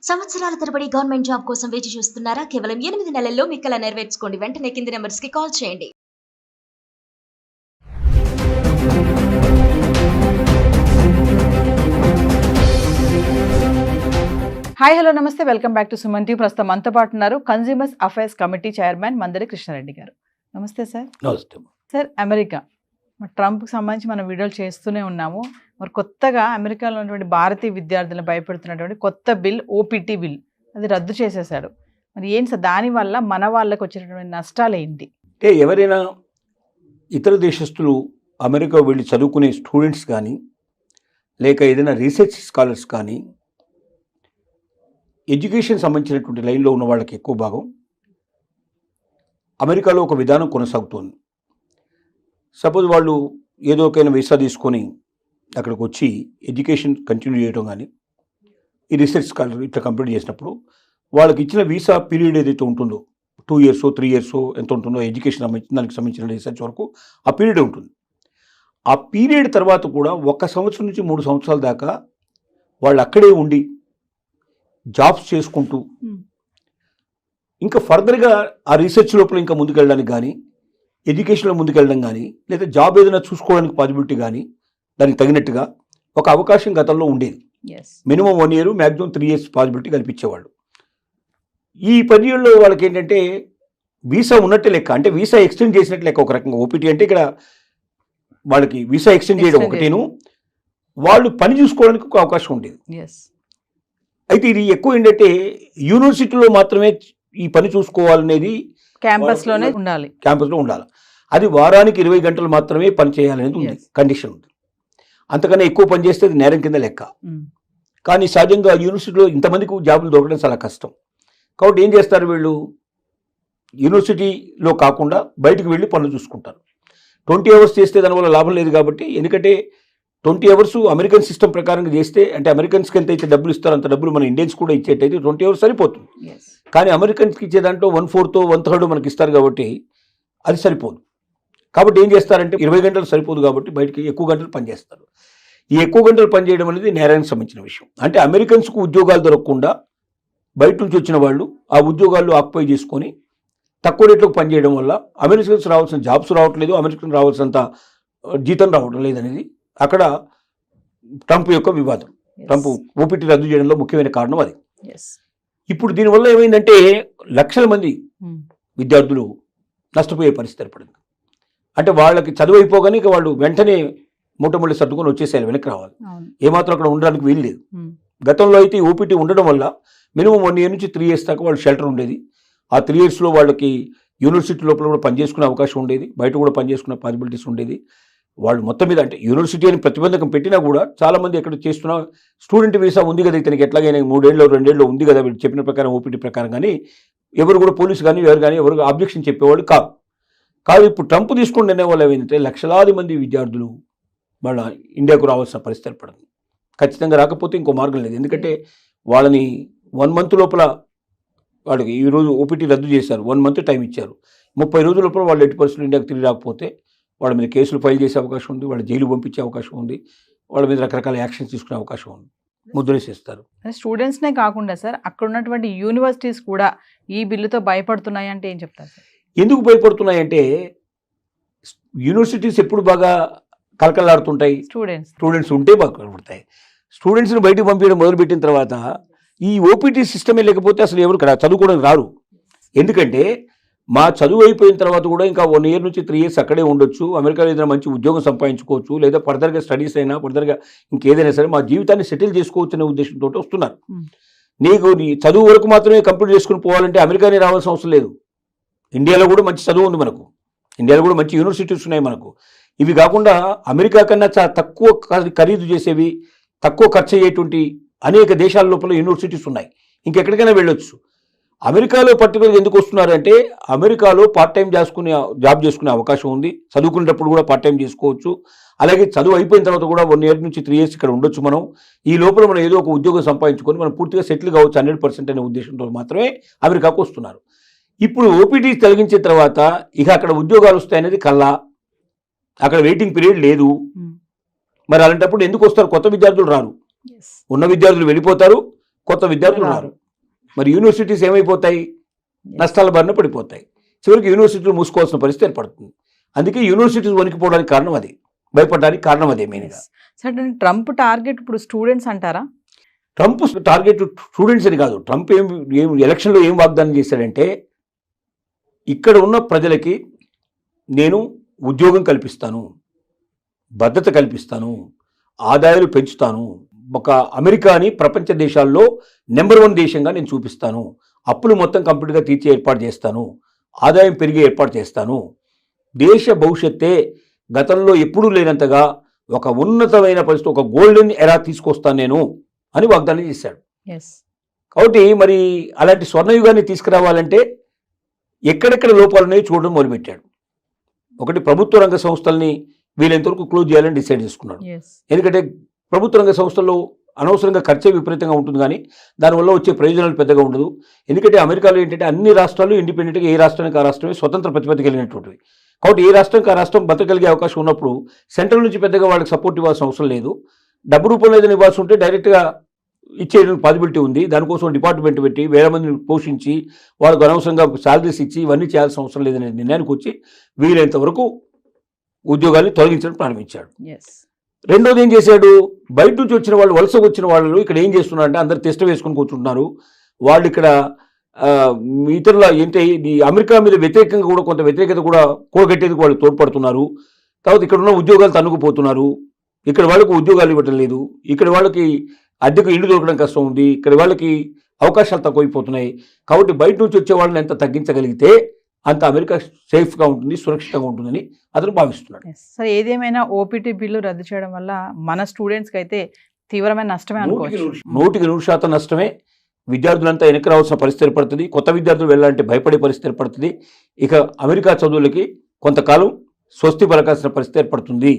సంవత్సరాల తరబడి government job కోసం వేచి చూస్తున్నారా? కేవలం 8 నెలల్లో మీ కల నెరవేర్చుకోండి. వెంటనే కింది నెంబర్స్ కి కాల్ చేయండి. హాయ్ హలో నమస్తే, welcome back to Suman TV. ప్రస్తుతం మనతో పాటు ఉన్నారు consumers affairs committee chairman Mandari Krishna Reddy గారు. నమస్తే సార్. నమస్తే. సార్, అమెరికా ట్రంప్కి సంబంధించి మనం వీడియోలు చేస్తూనే ఉన్నాము. మరి కొత్తగా అమెరికాలో ఉన్నటువంటి భారతీయ విద్యార్థులను భయపెడుతున్నటువంటి కొత్త బిల్, ఓపీటీ బిల్, అది రద్దు చేసేశాడు. మరి ఏంటి సార్, దానివల్ల మన వాళ్ళకి వచ్చినటువంటి నష్టాలు ఏంటి? అంటే ఎవరైనా ఇతర దేశస్తులు అమెరికా వెళ్ళి చదువుకునే స్టూడెంట్స్ కానీ, లేక ఏదైనా రీసెర్చ్ స్కాలర్స్ కానీ, ఎడ్యుకేషన్ సంబంధించినటువంటి లైన్లో ఉన్న వాళ్ళకి ఎక్కువ భాగం అమెరికాలో ఒక విధానం కొనసాగుతోంది. సపోజ్ వాళ్ళు ఏదో ఒకైనా వీసా తీసుకొని అక్కడికి వచ్చి ఎడ్యుకేషన్ కంటిన్యూ చేయడం కానీ, ఈ రీసెర్చ్ స్కాలర్ ఇట్లా కంప్లీట్ చేసినప్పుడు వాళ్ళకి ఇచ్చిన వీసా పీరియడ్ ఏదైతే ఉంటుందో 2 years 3 years ఎంత ఉంటుందో ఎడ్యుకేషన్ దానికి సంబంధించిన రీసెర్చ్ వరకు ఆ పీరియడ్ ఉంటుంది. ఆ పీరియడ్ తర్వాత కూడా 1 సంవత్సరం నుంచి 3 సంవత్సరాల దాకా వాళ్ళు అక్కడే ఉండి జాబ్స్ చేసుకుంటూ ఇంకా ఫర్దర్గా ఆ రీసెర్చ్ లోపల ఇంకా ముందుకెళ్ళడానికి కానీ, ఎడ్యుకేషన్లో ముందుకెళ్ళడం కానీ, లేదా జాబ్ ఏదైనా చూసుకోవడానికి పాసిబిలిటీ కానీ దానికి తగినట్టుగా ఒక అవకాశం గతంలో ఉండేది. Minimum 1 year, maximum 3 years possibility కల్పించేవాళ్ళు. ఈ పర్యాయంలో వాళ్ళకి ఏంటంటే వీసా ఉన్నట్టే లెక్క, అంటే వీసా ఎక్స్టెండ్ చేసినట్టు లెక్క. ఒక రకంగా ఓపీటీ అంటే ఇక్కడ వాళ్ళకి వీసా ఎక్స్టెండ్ చేయడం ఒకటేను, వాళ్ళు పని చూసుకోవడానికి ఒక అవకాశం ఉండేది. అయితే ఇది ఎక్కువ ఏంటంటే యూనివర్సిటీలో మాత్రమే ఈ పని చూసుకోవాలనేది, క్యాంపస్లోనే ఉండాలి, క్యాంపస్లో ఉండాలి. అది వారానికి 20 గంటలు మాత్రమే పని చేయాలనేది ఉంది, కండిషన్ ఉంది. అంతకన్నా ఎక్కువ పని చేస్తే అది నేరం కింద లెక్క. కానీ సహజంగా యూనివర్సిటీలో ఇంతమందికి జాబులు దొరకడం చాలా కష్టం. కాబట్టి ఏం చేస్తారు వీళ్ళు, యూనివర్సిటీలో కాకుండా బయటకు వెళ్ళి పనులు చూసుకుంటారు. 20 hours చేస్తే దానివల్ల లాభం లేదు కాబట్టి, ఎందుకంటే 20 hours అమెరికన్ సిస్టమ్ ప్రకారంగా చేస్తే, అంటే అమెరికన్స్కి ఎంత అయితే డబ్బులు ఇస్తారో అంత డబ్బులు మన ఇండియన్స్ కూడా ఇచ్చేటైతే 20 hours సరిపోతుంది. కానీ అమెరికన్స్కి ఇచ్చే దాంట్లో 1/4 1/3 మనకి ఇస్తారు కాబట్టి అది సరిపోదు. కాబట్టి ఏం చేస్తారంటే 20 గంటలు సరిపోదు కాబట్టి బయటకి ఎక్కువ గంటలు పనిచేస్తారు. ఈ ఎక్కువ గంటలు పనిచేయడం అనేది నేరానికి సంబంధించిన విషయం. అంటే అమెరికన్స్కు ఉద్యోగాలు దొరకకుండా బయట నుంచి వచ్చిన వాళ్ళు ఆ ఉద్యోగాలు ఆక్యుపై చేసుకొని తక్కువ రేట్లకు పనిచేయడం వల్ల అమెరికన్స్ రావాల్సిన జాబ్స్ రావట్లేదు, అమెరికన్ రావాల్సినంత జీతం రావడం లేదనేది అక్కడ ట్రంప్ యొక్క వివాదం. ట్రంప్ ఓపీటీ రద్దు చేయడంలో ముఖ్యమైన కారణం అది. ఇప్పుడు దీనివల్ల ఏమైందంటే లక్షల మంది విద్యార్థులు నష్టపోయే పరిస్థితి ఏర్పడింది. అంటే వాళ్ళకి చదువు అయిపోగానే ఇక వాళ్ళు వెంటనే మూటముళ్ళు సర్దుకొని వచ్చేసేయాలి, వెనక్కి రావాలి. ఏమాత్రం అక్కడ ఉండడానికి వీలు లేదు. గతంలో అయితే ఓపీటీ ఉండడం వల్ల మినిమం 1 year నుంచి 3 years దాకా వాళ్ళు షెల్టర్ ఉండేది. ఆ 3 yearsలో వాళ్ళకి యూనివర్సిటీ లోపల కూడా పనిచేసుకునే అవకాశం ఉండేది, బయట కూడా పనిచేసుకునే పాసిబిలిటీస్ ఉండేది. వాళ్ళు మొత్తం మీద అంటే యూనివర్సిటీ అని ప్రతిబంధకం పెట్టినా కూడా చాలామంది ఎక్కడ చేస్తున్నా స్టూడెంట్ వీసా ఉంది కదా ఇతనికి, ఎట్లాగైనా 3 ఏళ్ళు 2 ఏళ్ళు ఉంది కదా వీళ్ళు చెప్పిన ప్రకారం ఓపీటీ ప్రకారం, కానీ ఎవరు కూడా పోలీసు కానీ ఎవరు ఆబ్జెక్షన్ చెప్పేవాళ్ళు కాదు. ఇప్పుడు ట్రంప్ తీసుకుని నిర్ణయం వల్ల ఏమైందంటే లక్షలాది మంది విద్యార్థులు వాళ్ళ ఇండియాకు రావాల్సిన పరిస్థితి ఏర్పడింది. ఖచ్చితంగా రాకపోతే ఇంకో మార్గం లేదు. ఎందుకంటే వాళ్ళని 1 month లోపల వాళ్ళకి ఈరోజు ఓపీటీ రద్దు చేశారు, 1 month టైం ఇచ్చారు. 30 రోజుల లోపల వాళ్ళు ఎట్టి పరిస్థితులు ఇండియాకు తిరిగి రాకపోతే వాళ్ళ మీద కేసులు ఫైల్ చేసే అవకాశం ఉంది, వాళ్ళ జైలు పంపించే అవకాశం ఉంది, వాళ్ళ మీద రకరకాల యాక్షన్స్ తీసుకునే అవకాశం ఉంది, ముద్రేసేస్తారు. స్టూడెంట్స్నే కాకుండా సార్, అక్కడ ఉన్నటువంటి యూనివర్సిటీస్ కూడా ఈ బిల్లుతో భయపడుతున్నాయి అంటే ఏం చెప్తారు సార్? ఎందుకు భయపడుతున్నాయంటే యూనివర్సిటీస్ ఎప్పుడు బాగా కలకలాడుతుంటాయి, స్టూడెంట్స్ ఉంటే బాగా కలపడతాయి. స్టూడెంట్స్ని బయటకు పంపించడం మొదలుపెట్టిన తర్వాత ఈ ఓపీటీ సిస్టమే లేకపోతే అసలు ఎవరు చదువుకోవడానికి రారు. ఎందుకంటే మా చదువు అయిపోయిన తర్వాత కూడా ఇంకా 1 year నుంచి 3 years అక్కడే ఉండొచ్చు, అమెరికాలో ఏదైనా మంచి ఉద్యోగం సంపాదించుకోవచ్చు, లేదా ఫర్దర్గా స్టడీస్ అయినా ఫర్దర్గా ఇంకేదైనా సరే మా జీవితాన్ని సెటిల్ చేసుకోవచ్చు అనే ఉద్దేశంతో వస్తున్నారు. నీకు నీ చదువు వరకు మాత్రమే కంప్లీట్ చేసుకుని పోవాలంటే అమెరికానే రావాల్సిన అవసరం లేదు. ఇండియాలో కూడా మంచి చదువు ఉంది మనకు, ఇండియాలో కూడా మంచి యూనివర్సిటీస్ ఉన్నాయి మనకు. ఇవి కాకుండా అమెరికా కన్నా చాలా తక్కువ ఖరీదు చేసేవి, తక్కువ ఖర్చు అయ్యేటువంటి అనేక దేశాల లోపల యూనివర్సిటీస్ ఉన్నాయి, ఇంకెక్కడికైనా వెళ్ళొచ్చు. అమెరికాలో పర్టికులర్గా ఎందుకు వస్తున్నారంటే అమెరికాలో పార్ట్ టైం జాబ్ చేసుకునే అవకాశం ఉంది, చదువుకునేటప్పుడు కూడా పార్ట్ టైం చేసుకోవచ్చు. అలాగే చదువు అయిపోయిన తర్వాత కూడా 1 year నుంచి 3 years ఇక్కడ ఉండొచ్చు. మనం ఈ లోపల మనం ఏదో ఒక ఉద్యోగం సంపాదించుకొని మనం పూర్తిగా సెటిల్ కావచ్చు 100% అనే ఉద్దేశంతో మాత్రమే అమెరికాకు వస్తున్నారు. ఇప్పుడు ఓపీటీ తొలగించిన తర్వాత ఇక అక్కడ ఉద్యోగాలు వస్తాయనేది కల్లా, అక్కడ వెయిటింగ్ పీరియడ్ లేదు. మరి అలాంటప్పుడు ఎందుకు వస్తారు? కొత్త విద్యార్థులు రారు, ఉన్న విద్యార్థులు వెళ్ళిపోతారు. కొత్త విద్యార్థులు రారు. మరి యూనివర్సిటీస్ ఏమైపోతాయి? నష్టాల బారిన పడిపోతాయి. చివరికి యూనివర్సిటీలు మూసుకోవాల్సిన పరిస్థితి ఏర్పడుతుంది. అందుకే యూనివర్సిటీస్ వణికిపోవడానికి కారణం అది, భయపడడానికి కారణం అదే మెయిన్గా. సరే, ట్రంప్ టార్గెట్ ఇప్పుడు స్టూడెంట్స్ అంటారా? ట్రంప్ టార్గెట్ స్టూడెంట్స్ అని కాదు. ట్రంప్ ఏం ఎలక్షన్లో ఏం వాగ్దానం చేశాడంటే, ఇక్కడ ఉన్న ప్రజలకి నేను ఉద్యోగం కల్పిస్తాను, భద్రత కల్పిస్తాను, ఆదాయాలు పెంచుతాను, ఒక అమెరికాని ప్రపంచ దేశాల్లో నెంబర్ 1 దేశంగా నేను చూపిస్తాను, అప్పులు మొత్తం కంప్లీట్గా తీర్చే ఏర్పాటు చేస్తాను, ఆదాయం పెరిగే ఏర్పాటు చేస్తాను, దేశ భవిష్యత్తే గతంలో ఎప్పుడూ లేనంతగా ఒక ఉన్నతమైన పరిస్థితి, ఒక గోల్డెన్ ఎరా తీసుకొస్తాను నేను అని వాగ్దానం చేశాడు. కాబట్టి మరి అలాంటి స్వర్ణయుగాన్ని తీసుకురావాలంటే ఎక్కడెక్కడ లోపాలు ఉన్నాయో చూడడం మొదలుపెట్టాడు. ఒకటి, ప్రభుత్వ రంగ సంస్థల్ని వీలైనంతవరకు క్లోజ్ చేయాలని డిసైడ్ చేసుకున్నాడు. ఎందుకంటే ప్రభుత్వ రంగ సంస్థల్లో అనవసరంగా ఖర్చే విపరీతంగా ఉంటుంది, కానీ దానివల్ల వచ్చే ప్రయోజనాలు పెద్దగా ఉండదు. ఎందుకంటే అమెరికాలో ఏంటంటే అన్ని రాష్ట్రాలు ఇండిపెండెంట్గా ఏ రాష్ట్రానికి ఆ రాష్ట్రమే స్వతంత్ర ప్రతిపత్తి కలిగినటువంటివి. కాబట్టి ఏ రాష్ట్రానికి ఆ రాష్ట్రం బతకగలిగే అవకాశం ఉన్నప్పుడు సెంట్రల్ నుంచి పెద్దగా వాళ్ళకి సపోర్ట్ ఇవ్వాల్సిన అవసరం లేదు. డబ్బు రూపంలో ఏదైనా ఇవ్వాల్సి ఉంటే డైరెక్ట్గా ఇచ్చేయడానికి పాసిబిలిటీ ఉంది. దానికోసం డిపార్ట్మెంట్ పెట్టి వేల మందిని పోషించి వాళ్ళకు అనవసరంగా శాలరీస్ ఇచ్చి ఇవన్నీ చేయాల్సిన అవసరం లేదనే నిర్ణయానికి వచ్చి వీలైనంత వరకు ఉద్యోగాన్ని తొలగించడం ప్రారంభించాడు. రెండోది ఏం చేశాడు, బయట నుంచి వచ్చిన వాళ్ళు, వలస వచ్చిన వాళ్ళు ఇక్కడ ఏం చేస్తున్నారంటే అందరు టెస్ట్ వేసుకొని కూర్చుంటున్నారు. వాళ్ళు ఇక్కడ ఇతరుల ఏంటి ఈ అమెరికా మీద వ్యతిరేకంగా కూడా కొంత వ్యతిరేకత కూడా కూడగట్టేందుకు వాళ్ళు తోడ్పడుతున్నారు. తర్వాత ఇక్కడ ఉన్న ఉద్యోగాలు తన్నుకుపోతున్నారు. ఇక్కడ వాళ్ళకు ఉద్యోగాలు ఇవ్వటం లేదు. ఇక్కడ వాళ్ళకి అద్దెకు ఇల్లు దొరకడం కష్టం ఉంది. ఇక్కడ వాళ్ళకి అవకాశాలు తక్కువైపోతున్నాయి. కాబట్టి బయట నుంచి వచ్చే వాళ్ళని ఎంత తగ్గించగలిగితే అంత అమెరికా సేఫ్గా ఉంటుంది, సురక్షితంగా ఉంటుందని అతను భావిస్తున్నాడు. సరే, ఏదేమైనా ఓపీటీ బిల్లు రద్దు చేయడం వల్ల మన స్టూడెంట్స్కి అయితే తీవ్రమైన నష్టమే అనుకోవచ్చు. 100% నష్టమే. విద్యార్థులంతా వెనక్కి రావాల్సిన పరిస్థితి ఏర్పడుతుంది. కొత్త విద్యార్థులు వెళ్ళాలంటే భయపడే పరిస్థితి ఏర్పడుతుంది. ఇక అమెరికా చదువులకి కొంతకాలం స్వస్తి పలకాల్సిన పరిస్థితి ఏర్పడుతుంది.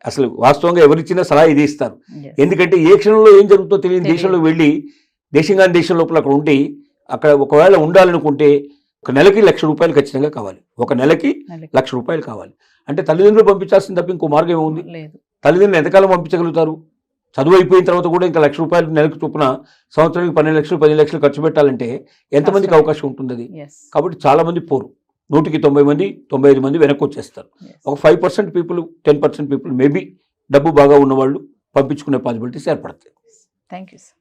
అసలు వాస్తవంగా ఎవరిచ్చినా సలహా ఇది ఇస్తారు. ఎందుకంటే ఏ క్షణంలో ఏం జరుగుతుందో తెలియని దేశంలో వెళ్ళి దేశంగాని దేశం లోపల అక్కడ ఉండి అక్కడ ఒకవేళ ఉండాలనుకుంటే ఒక నెలకి ₹1,00,000 ఖచ్చితంగా కావాలి. ఒక నెలకి ₹1,00,000 కావాలి. అంటే తల్లిదండ్రులు పంపించాల్సిన తప్ప ఇంకో మార్గం ఏముంది? తల్లిదండ్రులు ఎంతకాలం పంపించగలుగుతారు? చదువు అయిపోయిన తర్వాత కూడా ఇంకా ₹1,00,000 నెలకు చొప్పున సంవత్సరానికి 12 లక్షలు 10 లక్షలు ఖర్చు పెట్టాలంటే ఎంతమందికి అవకాశం ఉంటుంది అది? కాబట్టి చాలా మంది పోరు. 100కి 90 మంది 95 మంది వెనక్కి వచ్చేస్తారు. ఒక 5% పీపుల్ 10% పీపుల్ మేబీ డబ్బు బాగా ఉన్నవాళ్ళు పంపించుకునే పాసిబిలిటీస్ ఏర్పడతాయి. Thank you sir.